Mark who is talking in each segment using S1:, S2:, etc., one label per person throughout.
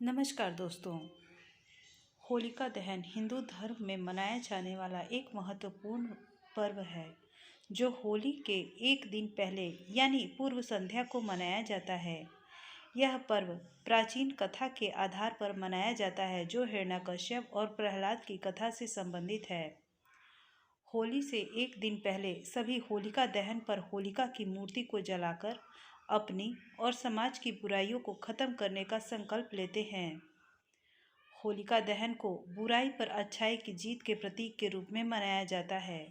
S1: नमस्कार दोस्तों। होलिका दहन हिंदू धर्म में मनाया जाने वाला एक महत्वपूर्ण पर्व है जो होली के एक दिन पहले यानी पूर्व संध्या को मनाया जाता है। यह पर्व प्राचीन कथा के आधार पर मनाया जाता है जो हिरण्यकश्यप और प्रहलाद की कथा से संबंधित है। होली से एक दिन पहले सभी होलिका दहन पर होलिका की मूर्ति को जलाकर अपनी और समाज की बुराइयों को खत्म करने का संकल्प लेते हैं। होलिका दहन को बुराई पर अच्छाई की जीत के प्रतीक के रूप में मनाया जाता है।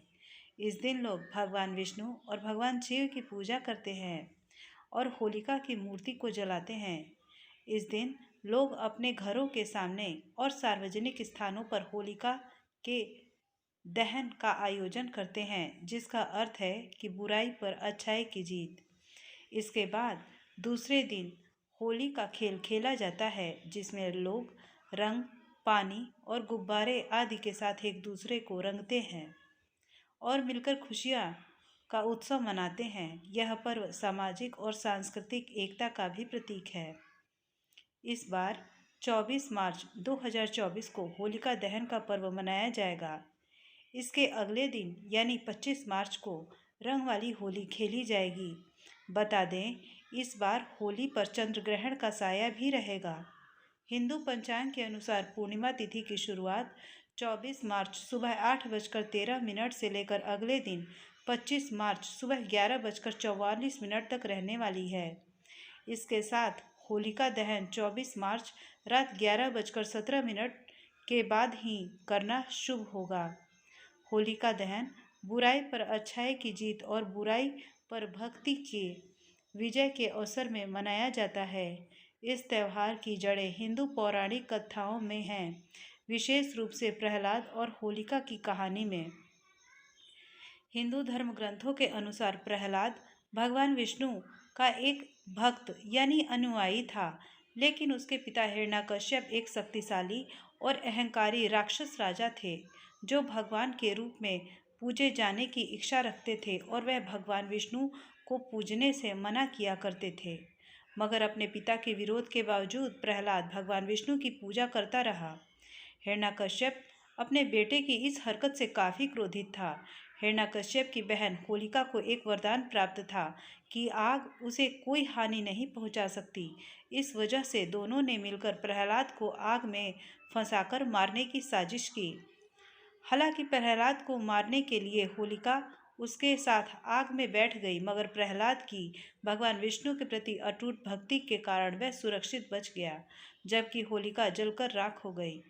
S1: इस दिन लोग भगवान विष्णु और भगवान शिव की पूजा करते हैं और होलिका की मूर्ति को जलाते हैं। इस दिन लोग अपने घरों के सामने और सार्वजनिक स्थानों पर होलिका के दहन का आयोजन करते हैं, जिसका अर्थ है कि बुराई पर अच्छाई की जीत। इसके बाद दूसरे दिन होली का खेल खेला जाता है, जिसमें लोग रंग, पानी और गुब्बारे आदि के साथ एक दूसरे को रंगते हैं और मिलकर खुशियाँ का उत्सव मनाते हैं। यह पर्व सामाजिक और सांस्कृतिक एकता का भी प्रतीक है। इस बार 24 मार्च 2024 को होलिका दहन का पर्व मनाया जाएगा। इसके अगले दिन यानी 25 मार्च को रंग वाली होली खेली जाएगी। बता दें, इस बार होली पर चंद्र ग्रहण का साया भी रहेगा। हिंदू पंचांग के अनुसार पूर्णिमा तिथि की शुरुआत 24 मार्च सुबह 8:13 से लेकर अगले दिन 25 मार्च सुबह 11:44 तक रहने वाली है। इसके साथ होलिका दहन 24 मार्च रात 11:17 के बाद ही करना शुभ होगा। होलिका दहन बुराई पर अच्छाई की जीत और बुराई पर भक्ति के विजय के अवसर में मनाया जाता है। इस त्यौहार की जड़ें हिंदू पौराणिक कथाओं में हैं, विशेष रूप से प्रहलाद और होलिका की कहानी में। हिंदू धर्म ग्रंथों के अनुसार प्रहलाद भगवान विष्णु का एक भक्त यानी अनुयायी था, लेकिन उसके पिता हिरण्यकश्यप एक शक्तिशाली और अहंकारी राक्षस राजा थे जो भगवान के रूप में पूजे जाने की इच्छा रखते थे और वह भगवान विष्णु को पूजने से मना किया करते थे। मगर अपने पिता के विरोध के बावजूद प्रहलाद भगवान विष्णु की पूजा करता रहा। हिरण्यकश्यप अपने बेटे की इस हरकत से काफ़ी क्रोधित था। हिरण्यकश्यप की बहन होलिका को एक वरदान प्राप्त था कि आग उसे कोई हानि नहीं पहुंचा सकती। इस वजह से दोनों ने मिलकर प्रहलाद को आग में फंसाकर मारने की साजिश की। हालांकि प्रहलाद को मारने के लिए होलिका उसके साथ आग में बैठ गई, मगर प्रहलाद की भगवान विष्णु के प्रति अटूट भक्ति के कारण वह सुरक्षित बच गया, जबकि होलिका जलकर राख हो गई।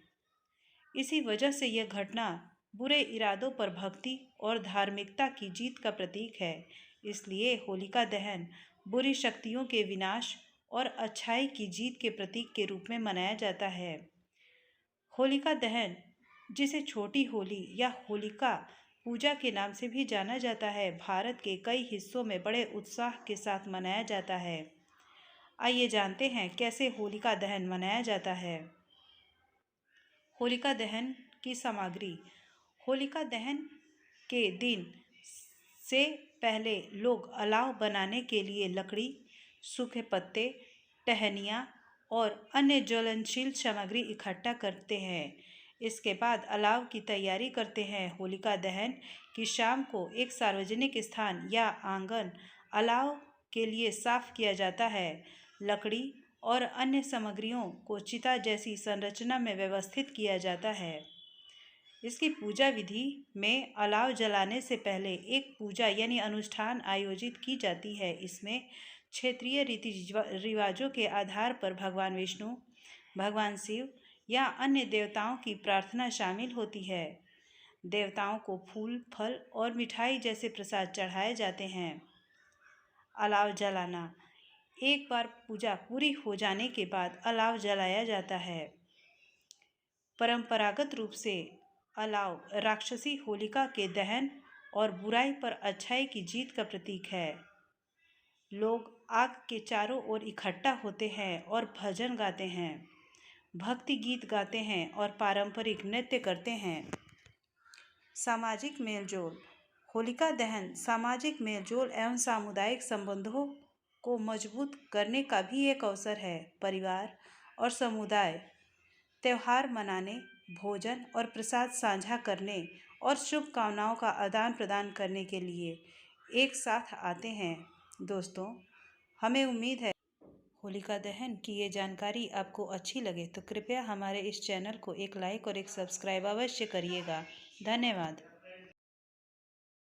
S1: इसी वजह से यह घटना बुरे इरादों पर भक्ति और धार्मिकता की जीत का प्रतीक है। इसलिए होलिका दहन बुरी शक्तियों के विनाश और अच्छाई की जीत के प्रतीक के रूप में मनाया जाता है। होलिका दहन, जिसे छोटी होली या होलिका पूजा के नाम से भी जाना जाता है, भारत के कई हिस्सों में बड़े उत्साह के साथ मनाया जाता है। आइए जानते हैं कैसे होलिका दहन मनाया जाता है। होलिका दहन की सामग्री। होलिका दहन के दिन से पहले लोग अलाव बनाने के लिए लकड़ी, सूखे पत्ते, टहनियाँ और अन्य ज्वलनशील सामग्री इकट्ठा करते हैं। इसके बाद अलाव की तैयारी करते हैं। होलिका दहन की शाम को एक सार्वजनिक स्थान या आंगन अलाव के लिए साफ किया जाता है। लकड़ी और अन्य सामग्रियों को चिता जैसी संरचना में व्यवस्थित किया जाता है। इसकी पूजा विधि में अलाव जलाने से पहले एक पूजा यानी अनुष्ठान आयोजित की जाती है। इसमें क्षेत्रीय रीति रिवाजों के आधार पर भगवान विष्णु, भगवान शिव या अन्य देवताओं की प्रार्थना शामिल होती है। देवताओं को फूल, फल और मिठाई जैसे प्रसाद चढ़ाए जाते हैं। अलाव जलाना। एक बार पूजा पूरी हो जाने के बाद अलाव जलाया जाता है। परंपरागत रूप से अलाव राक्षसी होलिका के दहन और बुराई पर अच्छाई की जीत का प्रतीक है। लोग आग के चारों ओर इकट्ठा होते हैं और भजन गाते हैं, भक्ति गीत गाते हैं और पारंपरिक नृत्य करते हैं। सामाजिक मेलजोल। होलिका दहन सामाजिक मेलजोल एवं सामुदायिक संबंधों को मजबूत करने का भी एक अवसर है। परिवार और समुदाय त्यौहार मनाने, भोजन और प्रसाद साझा करने और शुभकामनाओं का आदान प्रदान करने के लिए एक साथ आते हैं। दोस्तों, हमें उम्मीद है होलिका दहन की ये जानकारी आपको अच्छी लगे तो कृपया हमारे इस चैनल को एक लाइक और एक सब्सक्राइब अवश्य करिएगा। धन्यवाद।